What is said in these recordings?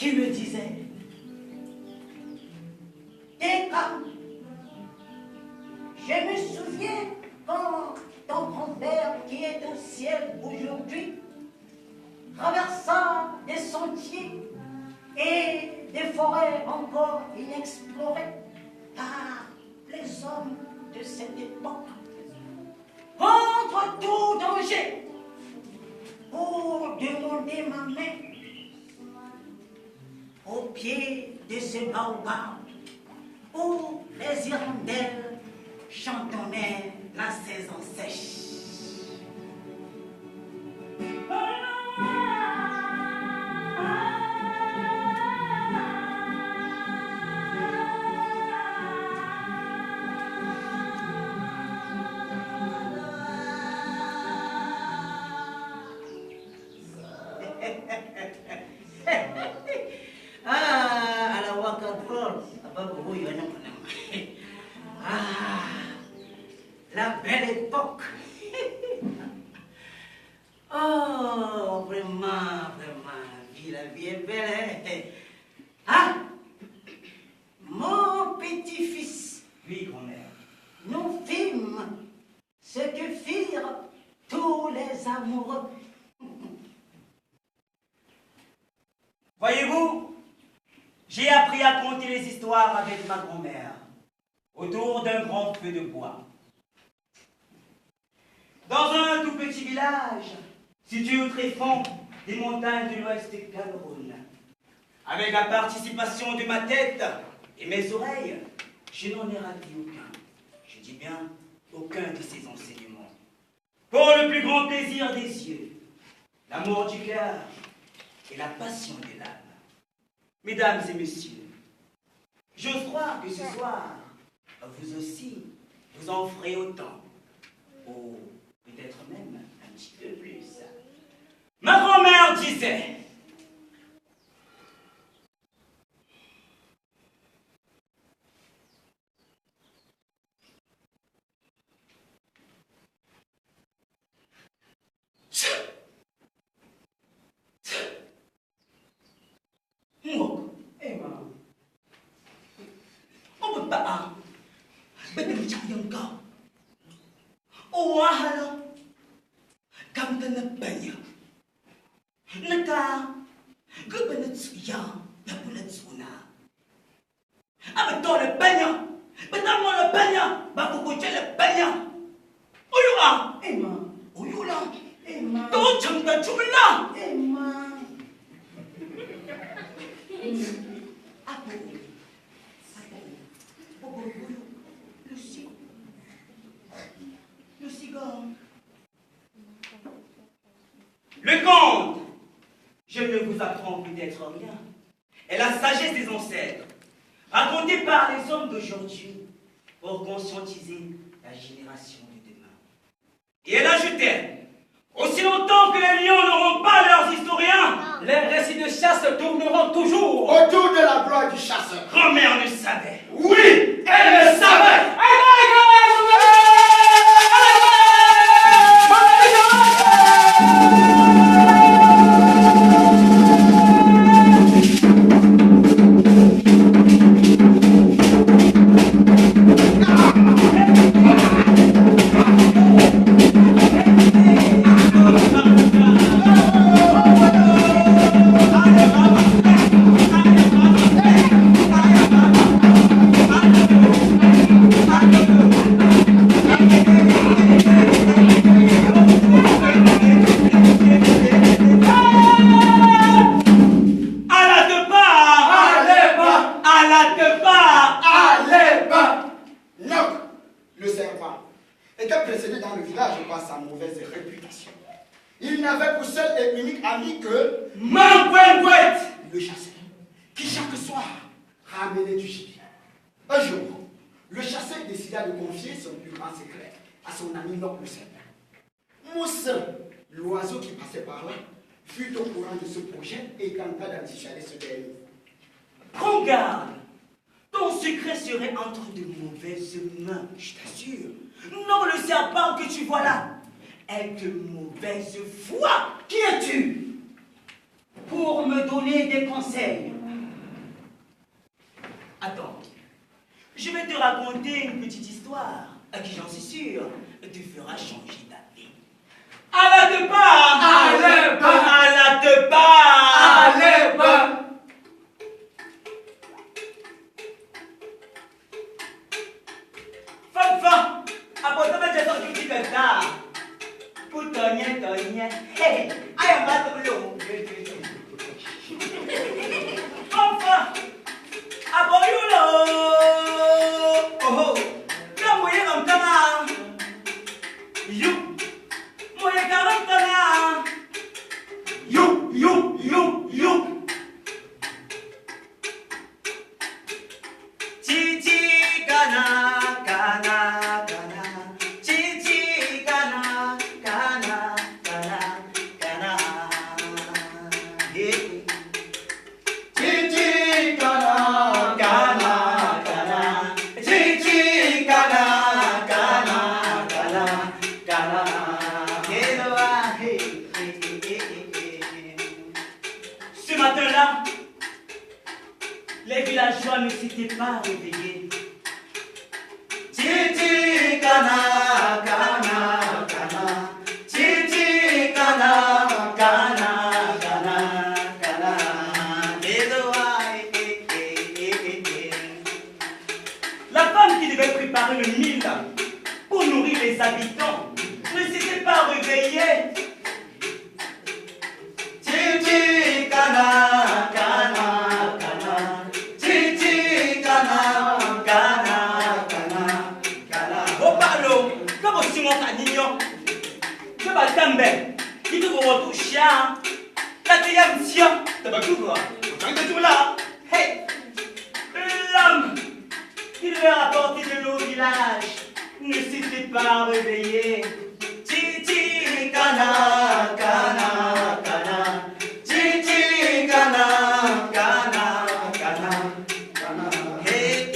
qui me disait, Décam, je me souviens quand ton grand-père qui est au ciel aujourd'hui traversa des sentiers et des forêts encore inexplorées par les hommes de cette époque contre tout danger pour demander ma main au pied de ce baobab où les hirondelles chantonnaient la saison sèche. La belle époque. Oh, vraiment, la vie est belle. Ah, mon petit-fils. Oui, grand-mère. Nous fîmes ce que firent tous les amoureux. Voyez-vous, j'ai appris à conter les histoires avec ma grand-mère, autour d'un grand feu de bois. Dans un tout petit village, situé au tréfonds des montagnes de l'ouest du Cameroun, avec la participation de ma tête et mes oreilles, je n'en ai raté aucun. Je dis bien aucun de ces enseignements. Pour le plus grand plaisir des yeux, l'amour du cœur et la passion de l'âme. Mesdames et messieurs, j'ose croire que ce soir, vous aussi, vous en ferez autant. Oh, peut-être même un petit peu plus. Ma grand-mère disait, le conte, je ne vous apprends peut-être rien, est la sagesse des ancêtres, racontée par les hommes d'aujourd'hui pour conscientiser la génération de demain. Et elle ajoutait, aussi longtemps que les lions n'auront pas leurs historiens, les récits de chasse tourneront toujours autour de la gloire du chasseur. Grand-mère le savait. Oui, elle le savait. Était précédé dans le village par sa mauvaise réputation. Il n'avait pour seul et unique ami que Mangwengwet, le chasseur, qui chaque soir ramenait du gibier. Un jour, le chasseur décida de confier son plus grand secret à son ami Noc le serpent. Moussa, l'oiseau qui passait par là, fut au courant de ce projet et tenta d'antichaler ce dernier. Prends garde, ton secret serait entre de mauvaises mains, je t'assure. Non, le serpent que tu vois là est de mauvaise foi. Qui es-tu? pour me donner des conseils. Attends, je vais te raconter une petite histoire à qui, j'en suis sûr, tu feras changer ta vie. À la te pas! À la te pas! À la te pas! Allez, va! Fanfan, apporte ma jeton qui dit que ça. Pour tonner. Hey, I am not alone. Fanfan, aboyulo. Oh, kamu yang tengah. Yuk, mau yang tengah. You! Cici kana. Cici kana. Hey. Chichi kana, Kana. Cici kana. Ce matin-là, les villageois ne s'étaient pas réveillés. Cici kana. Cici kana. La femme qui devait préparer le mille pour nourrir les habitants ne s'était pas réveillée. Cici kana. Cici kana. Oh pardon, comme si mon canignon. Je vais t'emmener. Il te retrouve chien. Quatrième chien. T'as pas tout voir. T'as pas tout là. Hey. L'homme qui devait rapporter de l'eau au village ne s'était pas réveillé. Cici kana. Cici kana. Hey.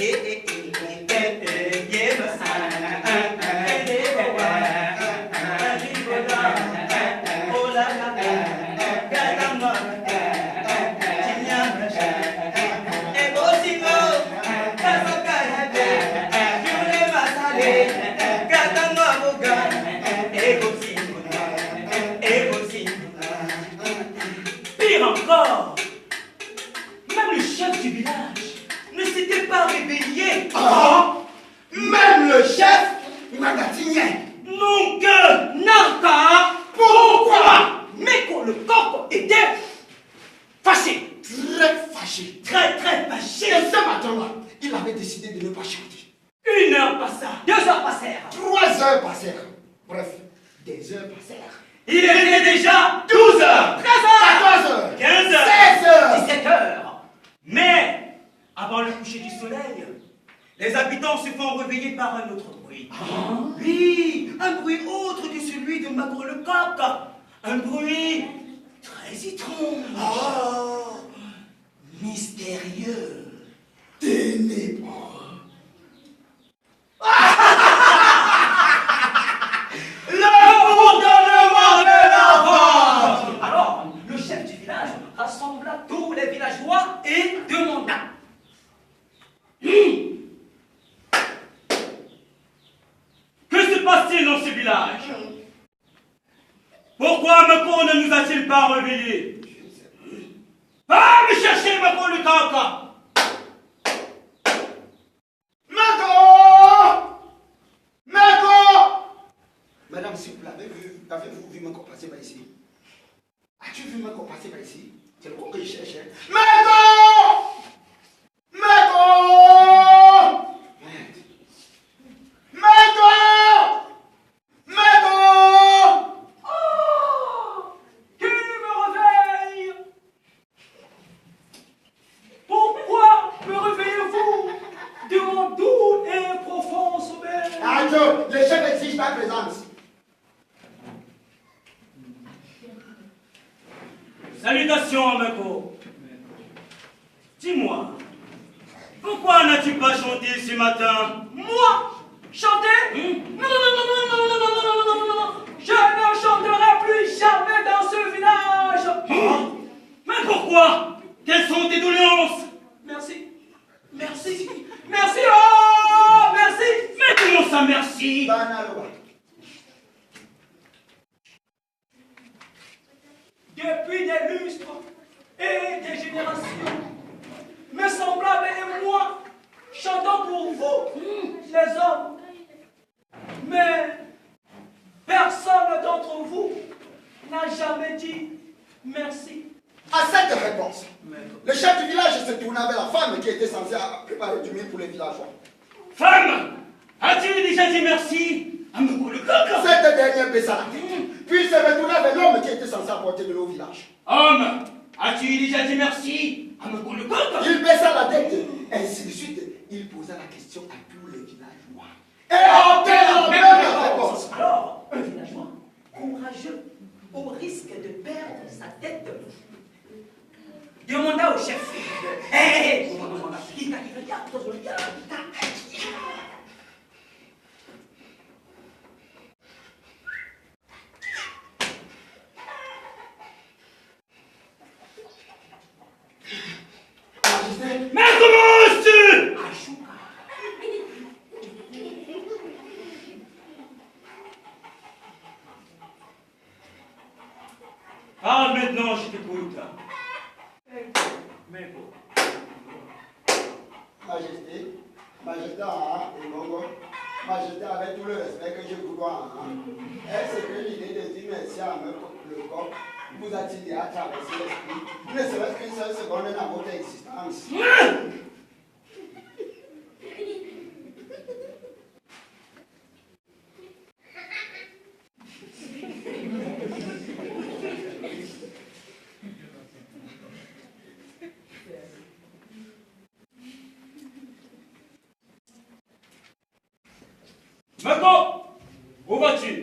Pire encore, même le chef du village ne s'était pas réveillé. Ah! Même le chef, il m'a gâtigné. Non que, Nanka, pourquoi? Mais quand le coq était fâché, Très fâché. très Et fâché. ce matin-là, il avait décidé de ne pas chanter. 1 heure passa, 2 heures passèrent. 3 heures passèrent. Bref, des heures passèrent. Il était déjà 12 heures, 13 heures, 14 heures. 15 heures, 16 heures. 17 heures. Mais, avant le coucher du soleil, les habitants se font réveiller par un autre bruit. Oui, un bruit autre que celui de Magro le coq. Un bruit très étrange. Oh, Mystérieux. ténébreux. Le bourdonnement de l'enfant. Alors, le chef du village rassembla tous les villageois et demanda. Que se passe-t-il dans ce village? Pourquoi Mako ne nous a-t-il pas réveillés? Va me chercher Mako le caca. Madame, s'il vous plaît, avez-vous vu Mako passer par ici? As-tu vu Mako passer par ici? C'est le quoi que je cherchais. Mako! Qui me réveille? Pourquoi me réveillez-vous durant doux et profond sommeil? Attends, le chef exige ta présence. Salutations, Mako. Dis-moi, pourquoi n'as-tu pas chanté ce matin? Moi? Chanter? Non. Je ne chanterai plus jamais dans ce village. Mais Mais pourquoi? Quelles sont tes doléances? Merci. Merci. Merci, oh, merci. Mais comment ça, merci? Banaloa. Depuis des lustres et des générations, mes semblables et moi chantons pour vous, les hommes. Mais personne d'entre vous n'a jamais dit merci. À cette réponse, le chef du village se tourna vers la femme qui était censée préparer du miel pour les villageois. Femme, as-tu déjà dit merci à mon le coq? Cette dernière baissa la tête, puis se retourna vers l'homme qui était censé apporter de l'eau au village. Homme, as-tu déjà dit merci à mon le coq? Il baissa la tête, ainsi de suite, il posa la question à tous les villageois. Et obtint la même réponse. Alors, un villageois courageux, au risque de perdre sa tête, demanda au chef. Hé, Mais comment oses-tu? Ah, maintenant, je t'écoute. Majesté, Majesté, et Bongo, Majesté, avec tout le respect que je vous dois, est-ce que l'idée de dire merci à le corps vous a-t-il déjà traversé l'esprit, ne serait-ce qu'une seule seconde dans votre existence? Mako, où vas-tu?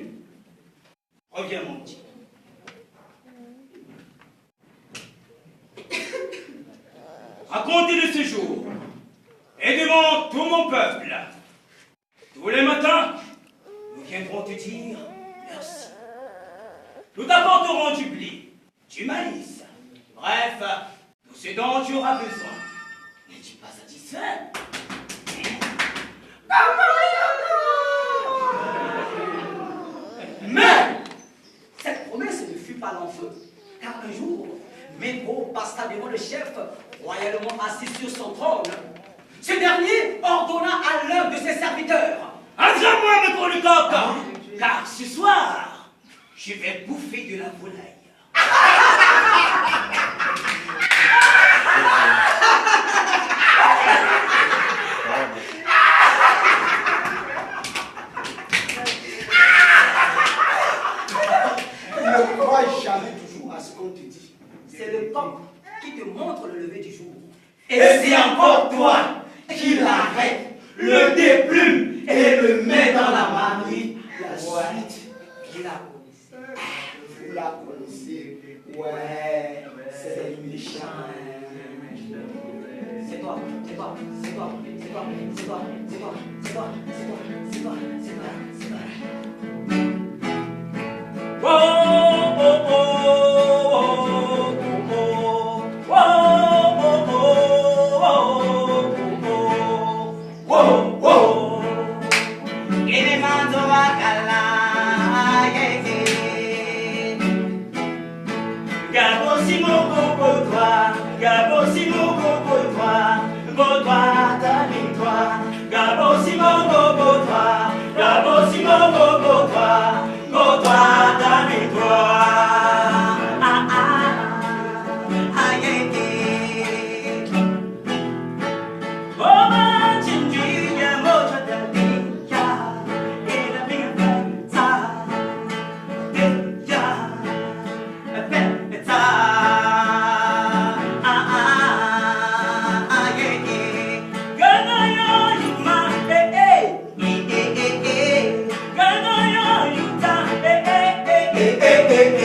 Reviens, mon petit. À compter de ce jour, et devant tout mon peuple, tous les matins, nous viendrons te dire merci. Nous t'apporterons du blé, du maïs, bref, tout ce dont tu auras besoin. N'es-tu pas satisfait? Mais cette promesse ne fut pas l'enfeu, car un jour, Meko passa devant le chef, royalement assis sur son trône. Ce dernier ordonna à l'un de ses serviteurs: Attends-moi, Meko le coq, car ce soir, je vais bouffer de la volaille. Ne crois jamais toujours à ce qu'on te dit. C'est le coq qui te montre le lever du jour. Et c'est encore toi qui l'arrête, le déplume et le met dans la marmite. La suite, vous la connaissez. Ouais, c'est méchant. C'est toi, c'est toi, c'est toi, c'est toi, c'est toi, c'est toi, c'est toi, c'est toi, c'est toi, c'est toi, c'est toi. Oh, oh, oh, oh, oh, oh, oh, oh, oh, oh. Elemento akala, Gabo Simoko pour toi, Gabo Simoko pour toi, ta victoire. Gabo Simoko pour toi, Gabo Simoko pour toi, ta victoire. Ah ah, ah yeah yeah. Oh ma chinji ya mocha de ya, et la vie ça, ya. Hey,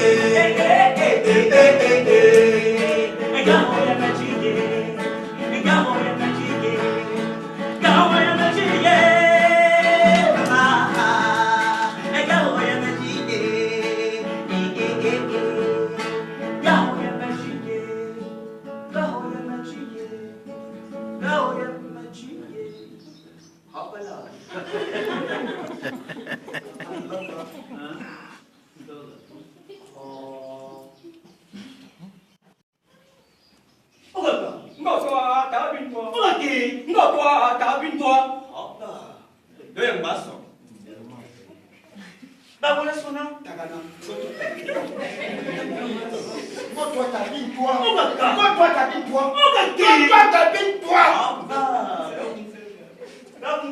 toi, cabine-toi. Oh, bah, un basson. Bah, voilà son nom. Tagana. Moi, toi, cabine-toi. Oh, bah, Moi, toi, cabine-toi. Oh, bah, Toi, cabine-toi. Ah, bah. Bah, oui.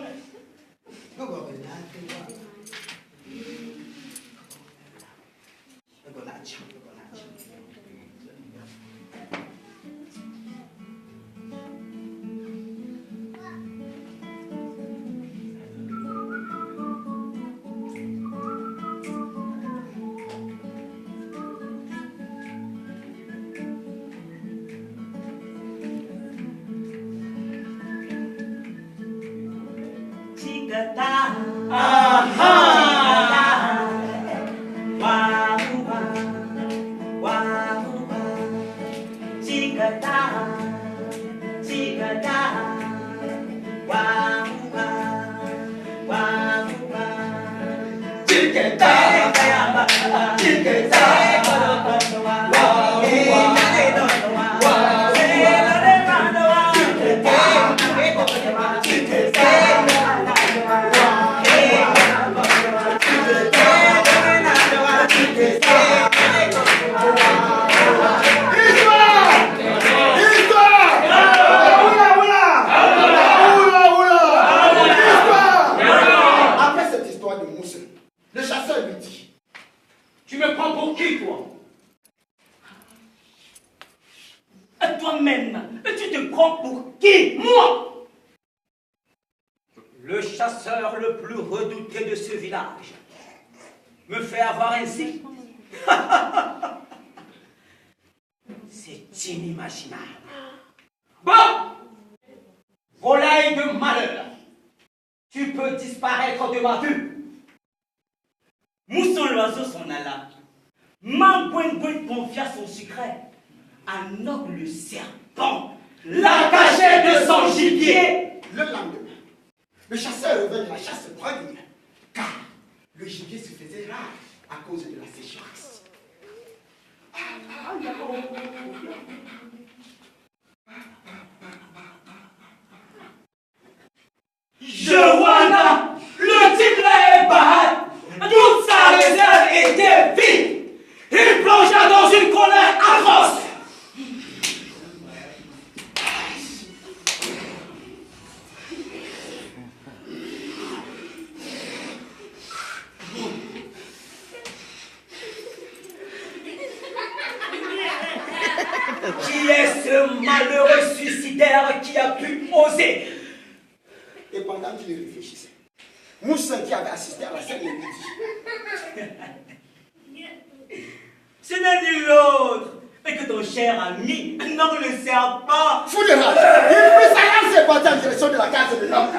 Tu me prends pour qui, toi? Toi-même, tu te prends pour qui? Moi? Le chasseur le plus redouté de ce village me fait avoir ainsi. C'est inimaginable. Bon, volaille de malheur, tu peux disparaître de ma vue. Mousson l'oiseau s'en alla. Mangouin confia son secret à noble serpent, La cachette de son gibier. Le lendemain, le chasseur revint de la chasse prodigue, car le gibier se faisait rare à cause de la sécheresse. Joanna, le titre est bas. Toute sa réserve était vide. Il plongea dans une colère atroce. Qui est ce malheureux suicidaire qui a pu oser? Et pendant qu'il réfléchissait, Moussin, qui avait assisté à la scène, lui dit: ce n'est nul autre que ton cher ami, non le serpent. fou de rage, il prit sa lance et partit en direction de la case de l'homme.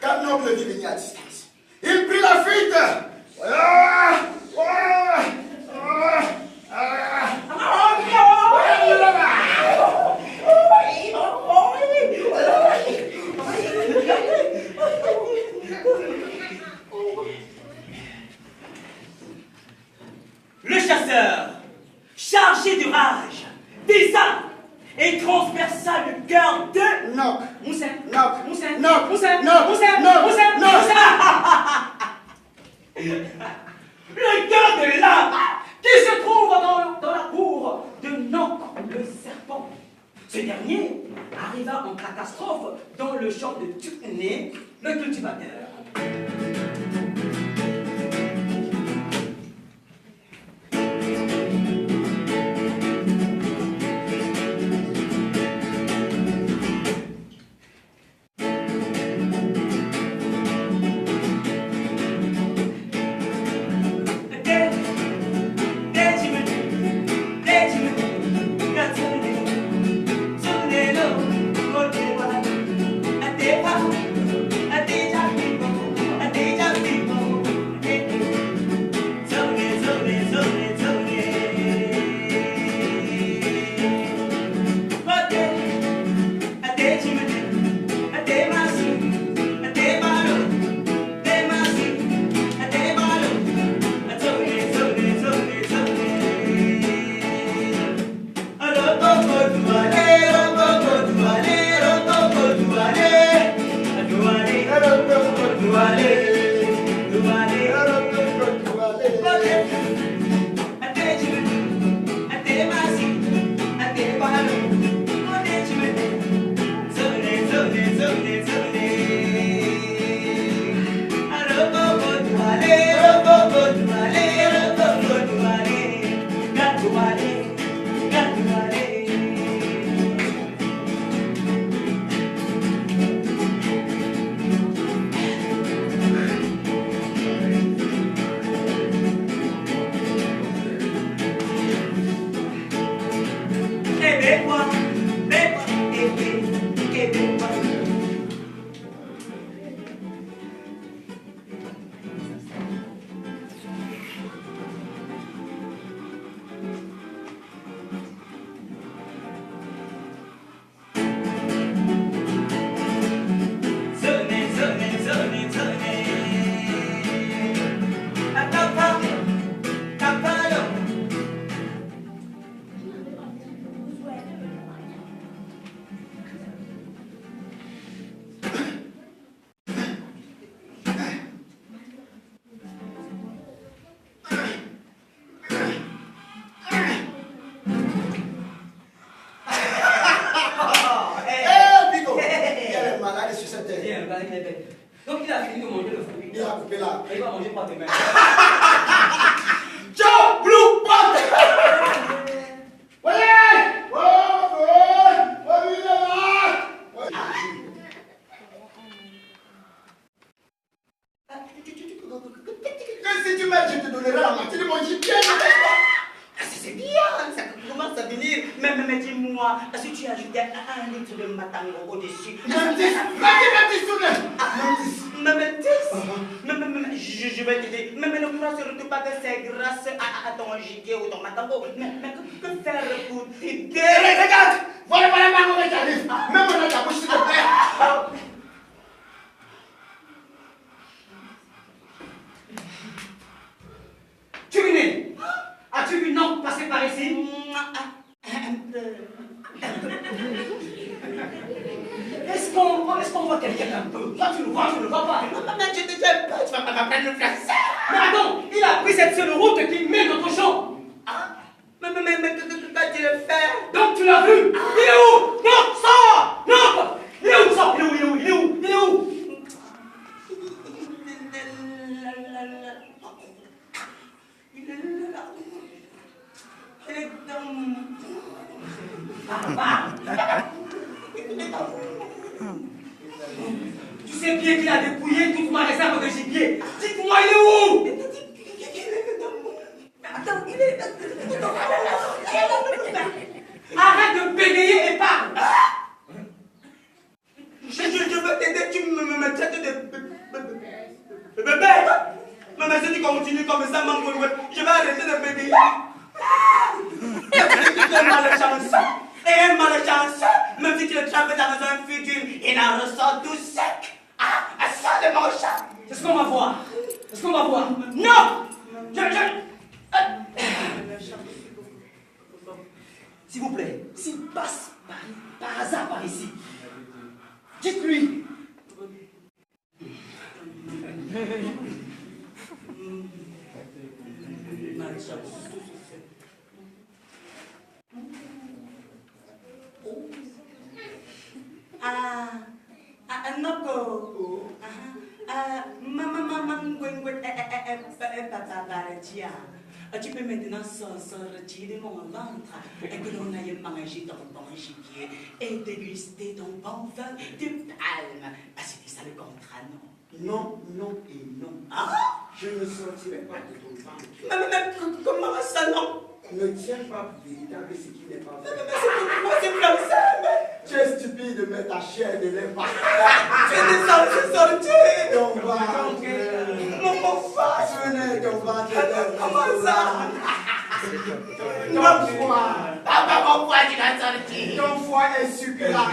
Quand Noble le vit venir à distance, il prit la fuite. Le chasseur, chargé de rage, désa et transperça le cœur de Noc, Moussin. Noc, Moussin. Noc, Moussin. Noc, Moussin. Noc, Moussin. Noc. Le cœur de l'âme qui se trouve dans la cour de Noc, le serpent. Ce dernier arriva en catastrophe dans le champ de Tucné, le cultivateur. Mais dis-moi, si tu ajoutais 1 litre de matango au-dessus. Même 10, Je vais t'aider. Mais ne crois surtout pas que c'est grâce à ton gibier ou ton matango. Mais que faire pour t'aider? Regarde, voilà Mango qui arrive. Même dans ta bouche, s'il te plaît. Tu venais. As-tu vu non passer par ici? Est-ce qu'on voit quelqu'un un peu? Là, tu le vois pas. Mais je te dis pas, tu vas pas m'apprendre le français. Mais attends, il a pris cette seule route qui mène notre champ. Mais quand tu le fais? Donc tu l'as vu? Il est où? Non, sors! Non! Il est où? Sors! Il est où? Tu sais bien qu'il a dépouillé toute ma réserve de gibier. Dites-moi, il est où? Attends, il est... Arrête de bégayer et parle. Je veux t'aider, tu me traites de bébé. Mais si tu continues comme ça, je vais arrêter de bégayer. Tu es malchanceux. Et un malchanceux, même si tu le trappes dans un futur, il en ressort tout sec. Ça de mon chat. C'est ce qu'on va voir. Non! S'il vous plaît, s'il passe par hasard par ici, dites-lui. Tu peux maintenant retirer mon ventre et que l'on aille manger ton bon gibier et déguster ton bon vin de palme. C'est ça le contrat, non? Non et non. Je ne sortirai pas de ton ventre. Mais comment ça, non? Ne tiens pas pour véritable ce qui n'est pas vrai. Mais c'est comme ça. Tu es stupide, mais ta chair ne l'est pas. Tu es sorti. Ton ventre. Mon face. Venez, ton ventre. Comment ça? Ton foie. Papa, mon foie, tu l'as sorti. Ton foie est succulent.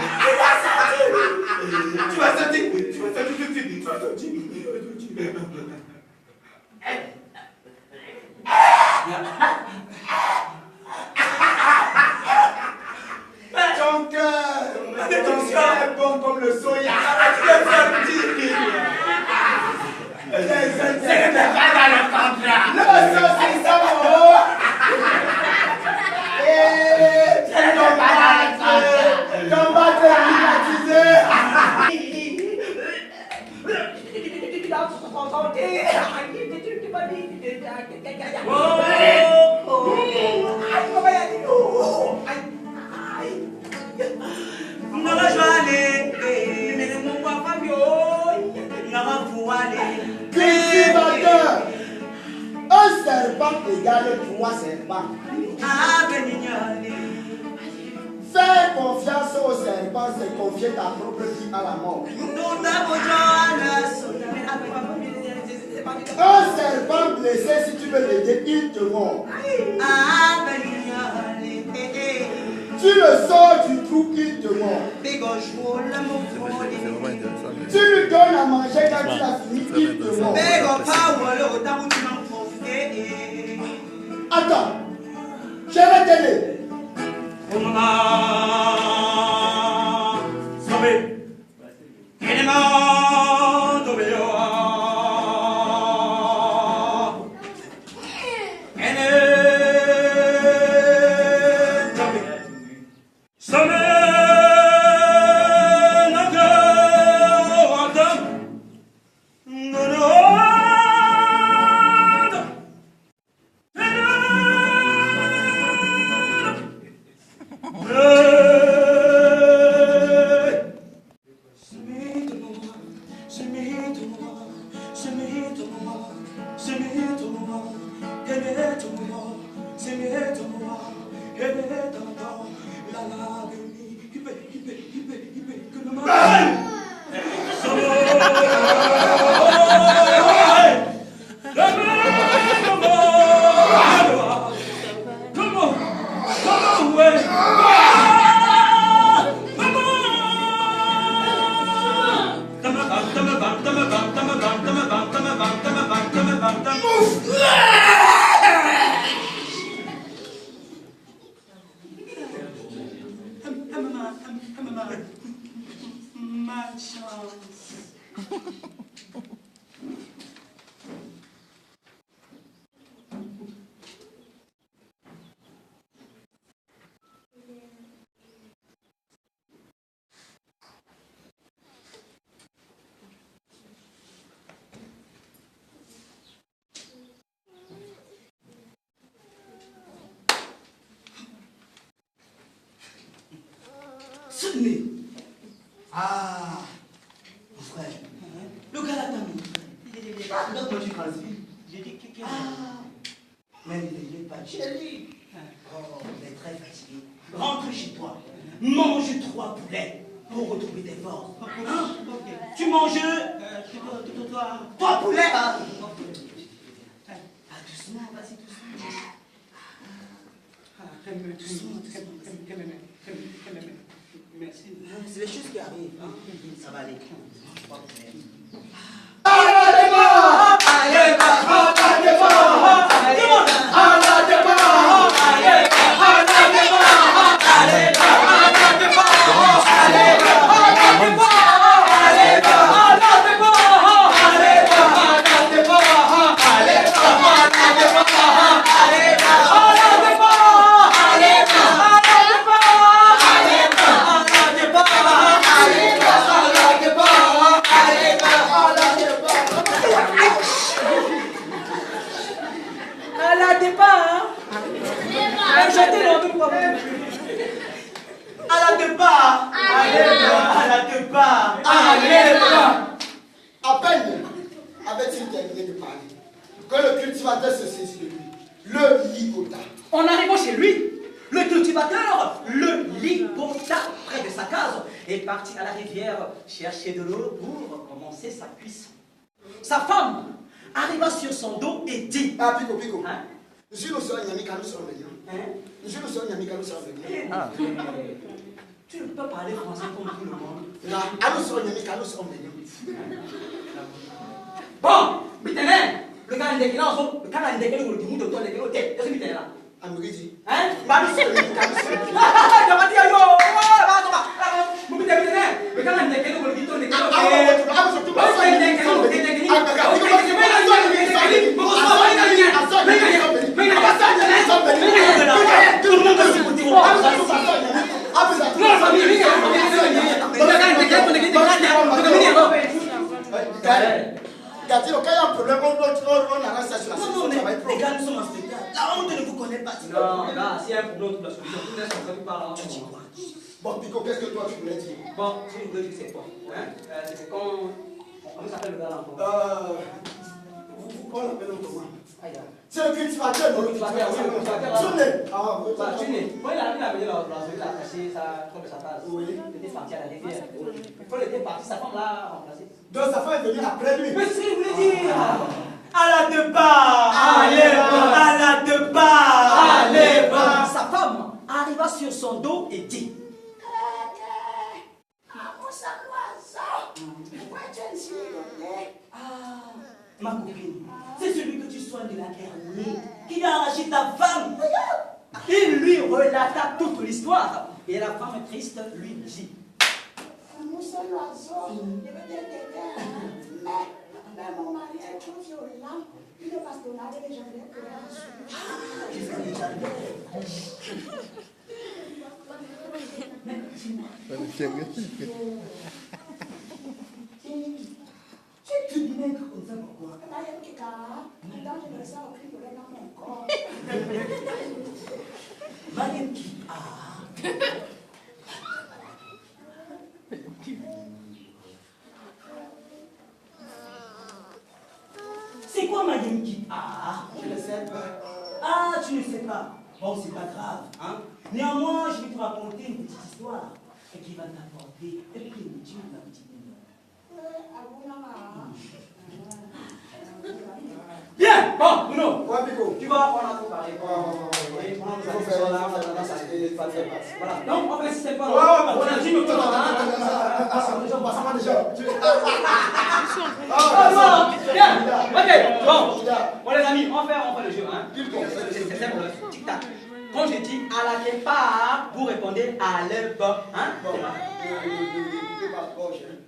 Tu vas sortir tout de suite. Ton cœur est bon comme le soya. C'est pas dans le contrat. Le saucisson. Et ton ventre est privatisé. Cultivateur. Un serpent égale 3 serpents. Faire confiance au serpent, c'est confier ta propre vie à la mort. Un serpent blessé, si tu veux l'aider, il te mord. Tu le sors du trou, il te mord. Tu lui donnes à manger quand il a fini, il te mord. Attends, je vais t'aider. Sydney. Ah, mon frère. Le gars là, t'as mon frère. Comment tu calcules? J'ai dit que. Ah, mais il n'est pas chéri. Oh, il est très fatigué. Rentre chez toi. Mange 3 poulets pour retrouver tes forces. Hein? Tu manges 3 poulets. Ah, doucement, vas-y, doucement. Merci. C'est les choses qui arrivent. Hein? Ça va aller. À peine avait-il terminé de parler que le cultivateur se saisit de lui, le ligota. En arrivant chez lui, le cultivateur le ligota près de sa case et partit à la rivière chercher de l'eau pour commencer sa cuisson. Sa femme arriva sur son dos et dit: Ah, Pico, Pico. Hein? Je nous sommes Yamika, nous sommes venus. Je nous sommes Yamika, nous sommes venus. Tu ne peux parler français comme tout le monde. Là, à nous sommes Yamika, nous sommes venus. Bon, Mitene, le gars est là, le gars est là, le dit de toi, le est ce Mitene là. Amridi. Hein? Bah, nous sommes Yamika, nous sommes venus. Je vais dire, yo, le gars est là, le dit de toi, le Quand il y a un problème, on arrête ça sur la Non, mais les gars, nous sommes en spectacle. La honte ne vous connaît pas. Non, là, s'il y a un problème, tu la solution. Tu laisses ton frère parler en Tu quoi? Bon, Pico, qu'est-ce que toi tu voulais dire? Bon, si vous voulez dire, c'est quoi? C'est quand. Comment s'appelle le gars là encore? On l'appelle comment? Aïe. C'est le cultivateur, non? Le cultivateur, oui, le cultivateur. Sunday. Ah, oui. Bah, tu n'es. Quand il a venu là, il a caché sa tasse. Oui. Il était parti à la rivière. Quand il était parti, sa femme l'a remplacé. Donc sa femme est venue après lui. Mais c'est ce que je voulais dire. À la deux pas. Allez, à la deux pas. Allez, sa femme arriva sur son dos et dit: Ma copine, c'est celui que tu soignes de la hernie qui a arraché ta femme. Il lui relata toute l'histoire. Et la femme triste lui dit: Mais mon mari est trop violent. Il ne passe pas là et j'aimerais Tu dis même comme ça pourquoi? Mariam qui c'est quoi Mariam qui Je ne sais pas. Ah, tu ne sais pas. Bon, c'est pas grave, hein. Néanmoins, je vais te raconter une petite histoire qui va t'apporter des plénitude, ma petite Nino. Bien, bon, Bruno. Ouais, Pico. Tu vois, on a trop parlé. Ouais. Voilà. Donc, on fait le système. Ouais, On a dit nous. ça va déjà. Bien. Ok. Bon, les amis, on fait le jeu. Hein. C'est simple. Tic-tac. Quand je dis à la départ, vous répondez à l'EB. Hein?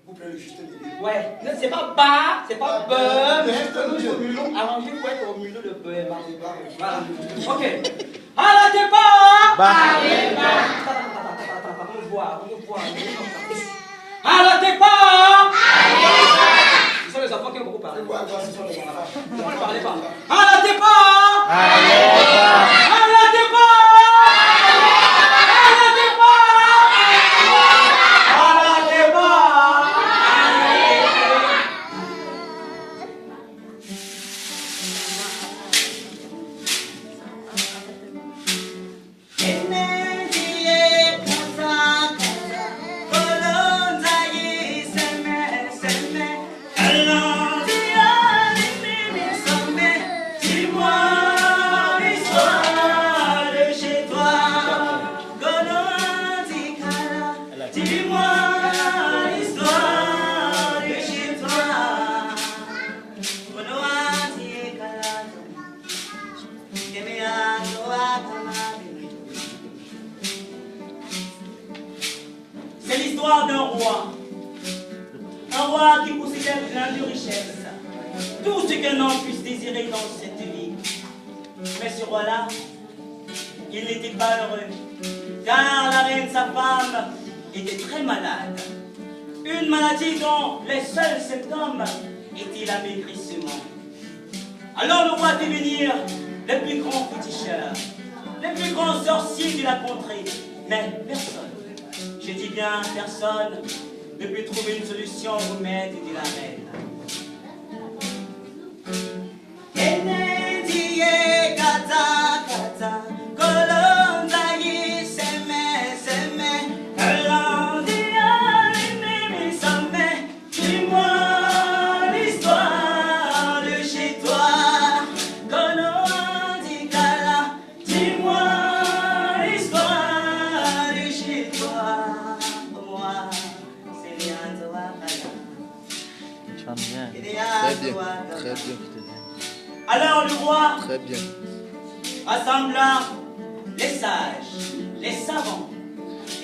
Vous prenez le juste milieu. Ouais. C'est pas bas, c'est pas beurre, mais arrangez pour être au milieu de beurre. Voilà. Ok. À la départ. À la départ. Ce sont les enfants qui ont beaucoup parlé. Ne parlez pas. À la départ. À la départ. C'est l'histoire d'un roi. Un roi qui possédait plein de richesses. Tout ce qu'un homme puisse désirer dans cette vie. Mais ce roi-là, il n'était pas heureux. Car la reine, sa femme, était très malade. Une maladie dont les seuls symptômes étaient l'amaigrissement. Alors le roi fit venir les plus grands féticheurs, les plus grands sorciers de la contrée. Mais personne, je dis bien personne, ne peut trouver une solution au remède de la reine. Très bien, je te dis. Alors le roi Très bien. rassembla les sages, les savants,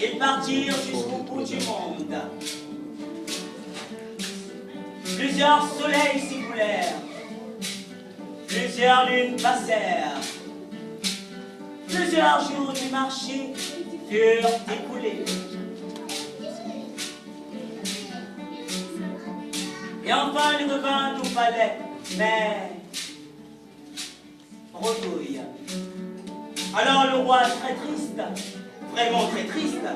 et partirent jusqu'au bout du monde. Plusieurs soleils s'écoulèrent, plusieurs lunes passèrent, plusieurs jours du marché furent écoulés. Et enfin il revint au palais, mais redouille. Alors le roi, très triste, vraiment très triste,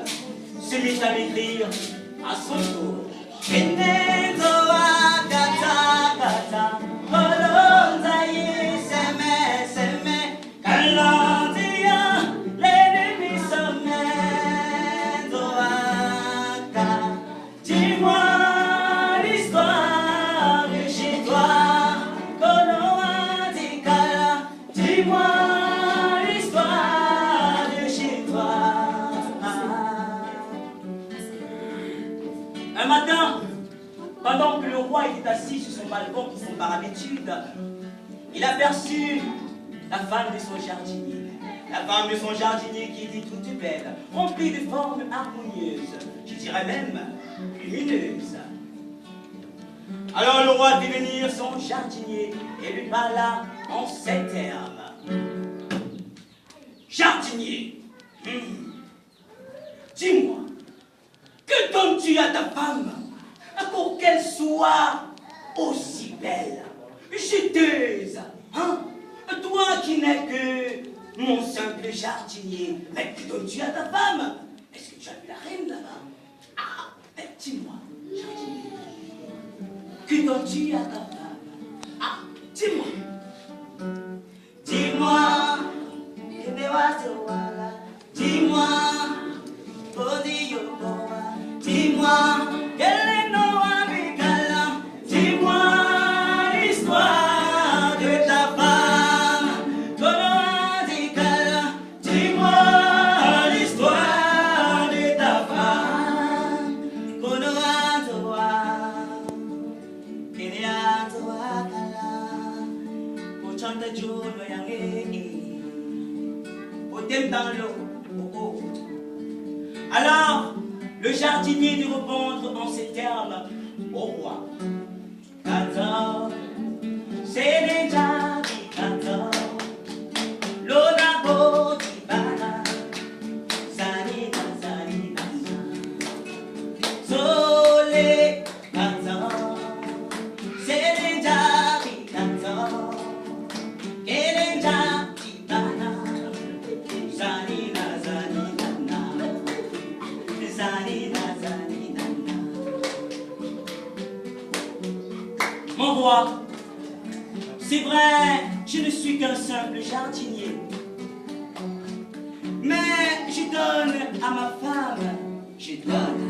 se mit à maigrir à son tour. Un matin, pendant que le roi était assis sur son balcon pour son par habitude, il aperçut la femme de son jardinier. La femme de son jardinier qui était toute belle, remplie de formes harmonieuses, je dirais même lumineuses. Alors le roi fit venir son jardinier et lui parla en ces termes. Jardinier, dis-moi, que donnes-tu à ta femme pour qu'elle soit aussi belle, juteuse, hein? Toi qui n'es que mon simple jardinier, mais que donnes-tu à ta femme? Est-ce que tu as vu la reine là-bas? Ah, mais dis-moi, jardinier, que donnes-tu à ta femme? Ah, dis-moi. Dis-moi, que me vas-tu thème dans le haut. Alors, le jardinier dut répondre en ces termes au roi. 14, c'est déjà dit 14. L'ona boti bana, zanina zanina, sole 14, c'est déjà dit 14. Elle est déjà dit bana, zanina zanina, zanina zanina. Mon roi, c'est vrai, je ne suis qu'un simple jardinier. Mais je donne à ma femme, je donne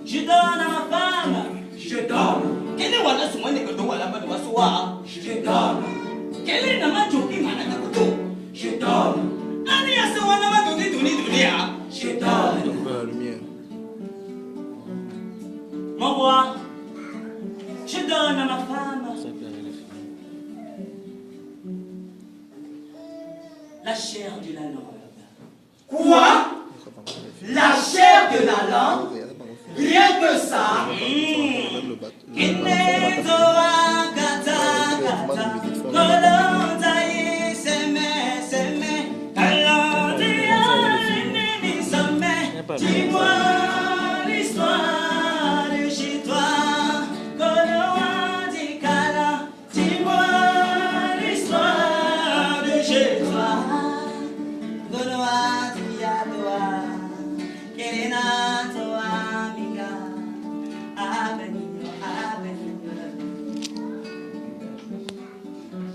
à ma femme, je donne. Quel est wala suma ne kodo wala ba wa suwa? Je donne. Quel est nama joki mana ta kodo? Je donne. Ani asa wala ma doni ya. Je donne. Mon roi, je donne à ma femme la chair de la langue. Quoi? La chair de la langue? Rien que ça? Dis-moi l'histoire de chez toi. Dis-moi l'histoire de chez toi.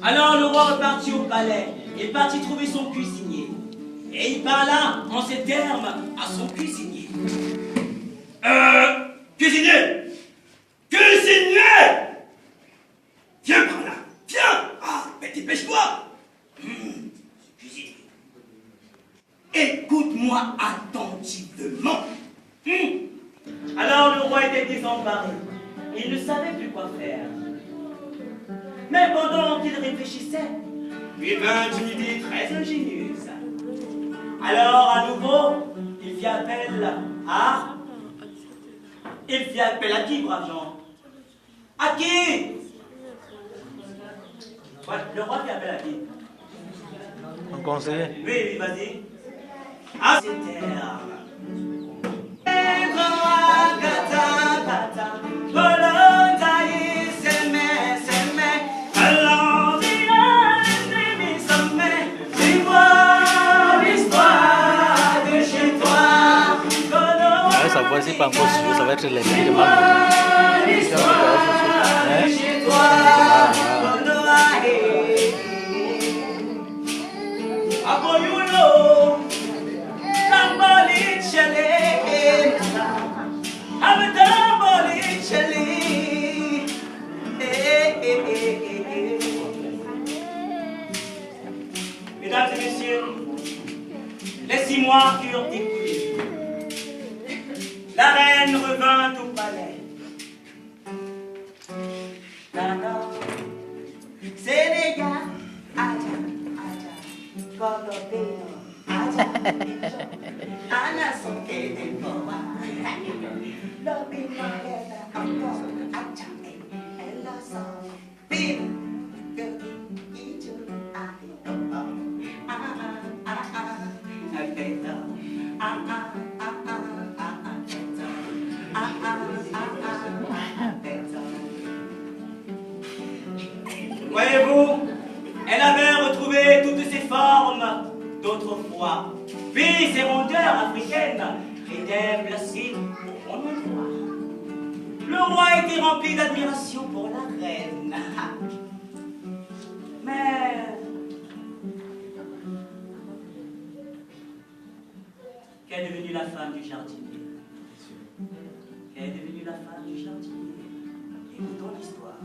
Alors le roi repartit au palais et partit trouver son cuisinier. Et il parla en ces termes à son cuisinier. Cuisinier! Cuisinier! Viens par là! Viens! Ah, mais dépêche-toi! Cuisinier. Écoute-moi attentivement. Alors le roi était désemparé. Il ne savait plus quoi faire. Mais pendant qu'il réfléchissait, lui vint une idée très ingénieuse. Alors à nouveau, il fit appel à... Il fit appel à qui, brave Jean? À qui? Ouais, le roi fit appel à qui? Un conseiller. Oui, vas-y. À ces terres. Ça voici pas encore sûr, ça va être l'esprit de mal. Mesdames et messieurs, les 6 mois furent écoulés. La reine revint au palais. C'est les gars, aja, Cordobino, aja, Ana son que de boa, Lobino era encore, aja, elle a son, pim, que itu, Voyez-vous, elle avait retrouvé toutes ses formes d'autrefois, puis ses rondeurs africaines étaient placées au bon endroit. Le roi était rempli d'admiration pour la reine. Mais qu'est devenue la femme du jardinier? Qu'est devenue la femme du jardinier? Écoutons l'histoire.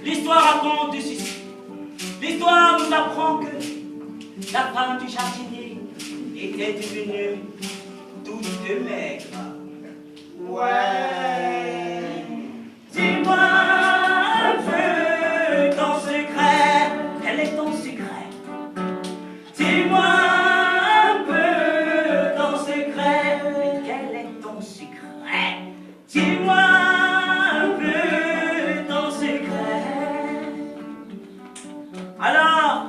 L'histoire raconte ceci. L'histoire nous apprend que la femme du jardinier était devenue toute maigre. Ouais. Dis-moi un peu ton secret. Quel est ton secret? Dis-moi un peu ton secret. Quel est ton secret? Dis-moi un peu ton secret. Alors,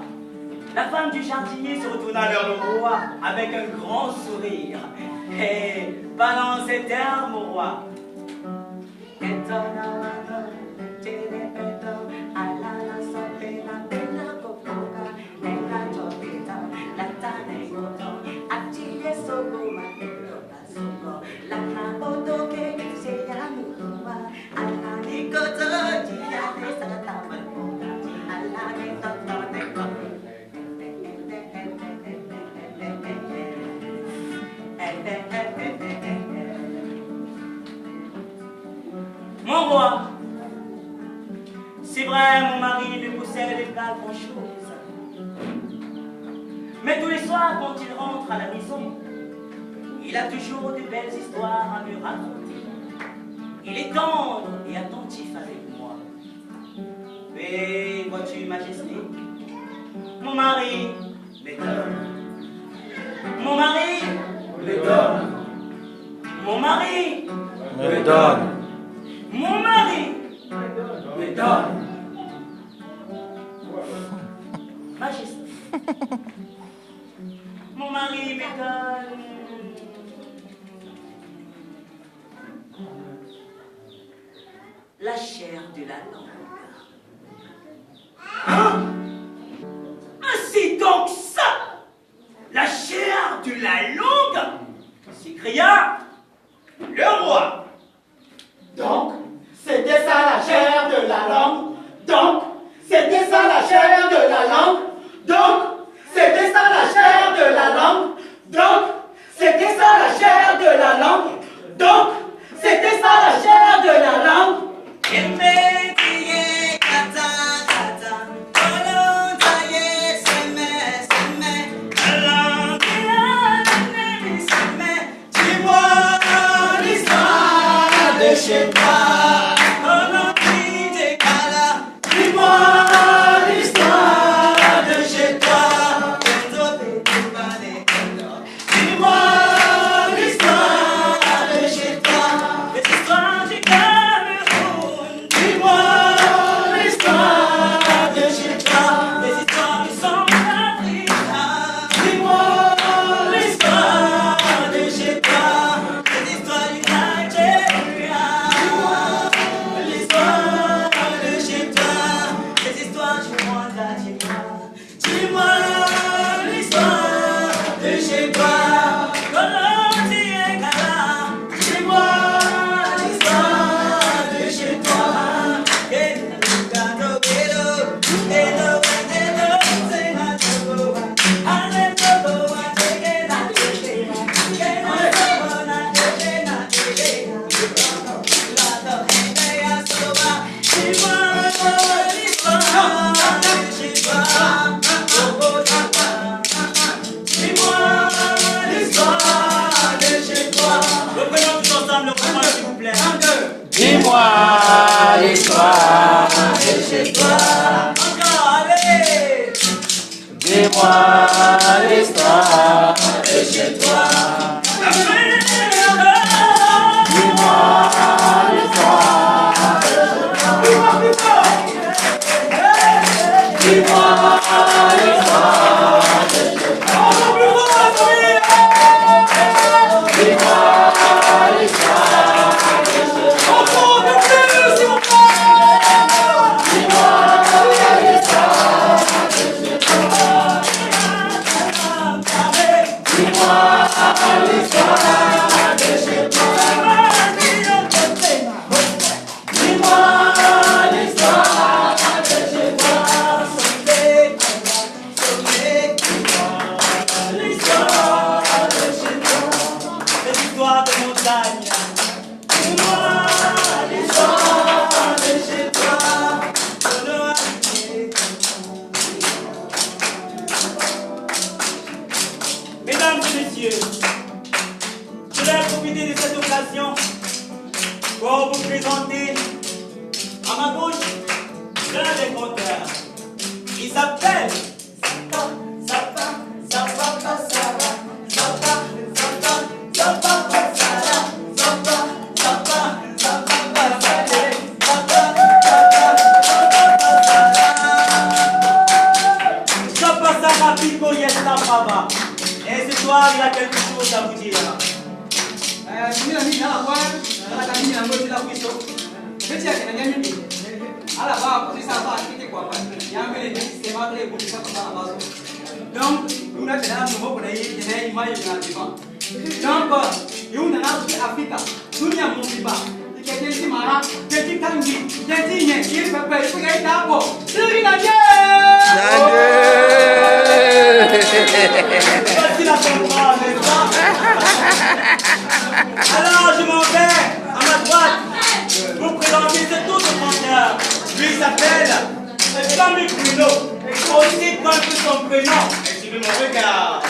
la femme du jardinier se retourna vers le roi avec un grand sourire et balance ces termes au roi. Mon roi, c'est vrai, mon mari ne possède pas grand-chose. Mais tous les soirs, quand il rentre à la maison, il a toujours de belles histoires à me raconter. Il est tendre et attentif avec moi. Mais vois-tu, Majesté, mon mari m'étonne. Mon mari m'étonne. Mon mari m'étonne. Mon mari m'étonne. Majesté, mon mari m'étonne. La chair de la langue. Hein? C'est donc ça, la chair de la langue, s'écria le roi. Donc, c'était ça la chair de la langue. Donc, c'était ça la chair de la langue. Donc, c'était ça la chair de la langue. Donc, c'était ça la chair de la langue. Donc, c'était ça la chair de la langue. Dis-moi l'histoire de chez toi. Dis-moi l'histoire de chez toi. Dis-moi l'histoire de chez toi. Les histoires du Cameroun. Dis-moi l'histoire de chez toi. Les histoires du Centrafrique. Dis-moi l'histoire de chez toi. Les histoires du Nigeria. Dis-moi l'histoire de chez toi. Les histoires du Rwanda. Dis-moi l'histoire de chez toi. Dis-moi l'histoire de chez toi. Reprenons tous ensemble le refrain, s'il vous plaît. Dis-moi l'histoire de chez toi. Encore, allez. Dis-moi l'histoire de chez toi. Dis-moi l'histoire de chez toi. Dis-moi l'histoire de chez toi. Dis-moi l'histoire de chez toi. Dis-moi l'histoire de chez toi. Dis-moi l'histoire de chez toi. Dis-moi l'histoire de chez toi. Donc, nous avons un alors je m'en vais à ma droite vous présenter cet autre menteur. Lui s'appelle Jean-Luc Bruno, aussi connu que son prénom. Et suivez mon regard.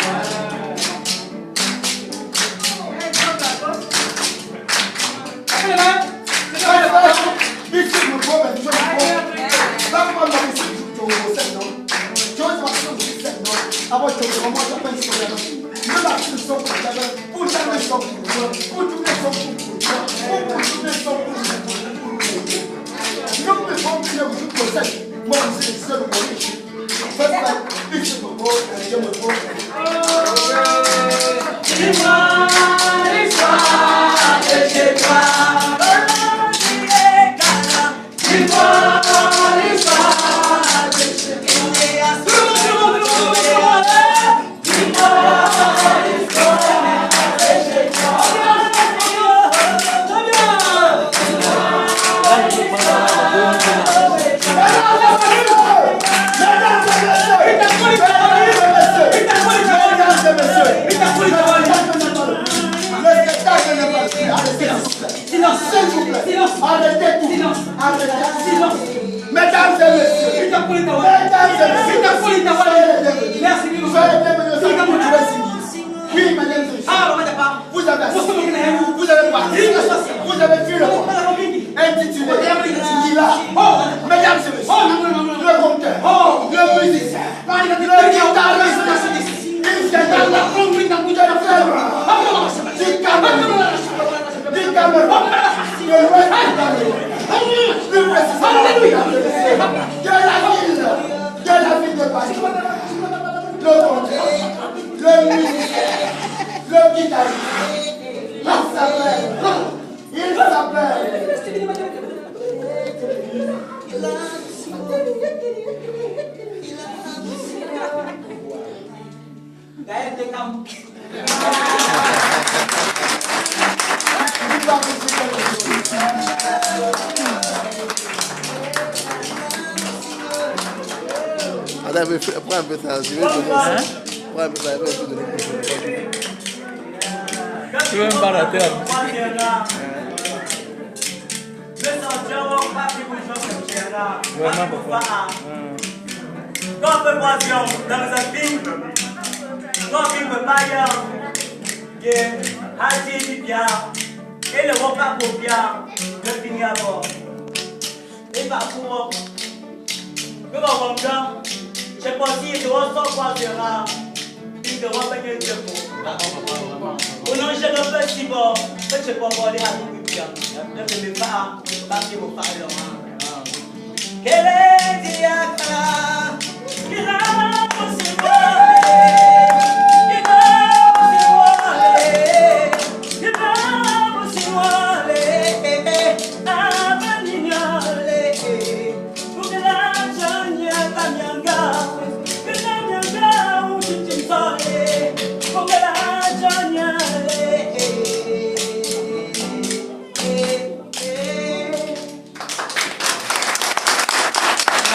Prends un peu ça, je vais donner ça. Prends un peu ça, je vais donner ça. Tu veux me parler à terre? Quand on voit dans un film, quand on peut pas y et le repas pour bien, le finir à bord. Et parfois, que l'on entend, je sais pas si je ressens quoi de rare, il te remet de mots. Au nom de je ne peux si bon, je ne peux pas voler à tout le bien. Je ne peux pas, parce que vous parlez. Quel est Diakara?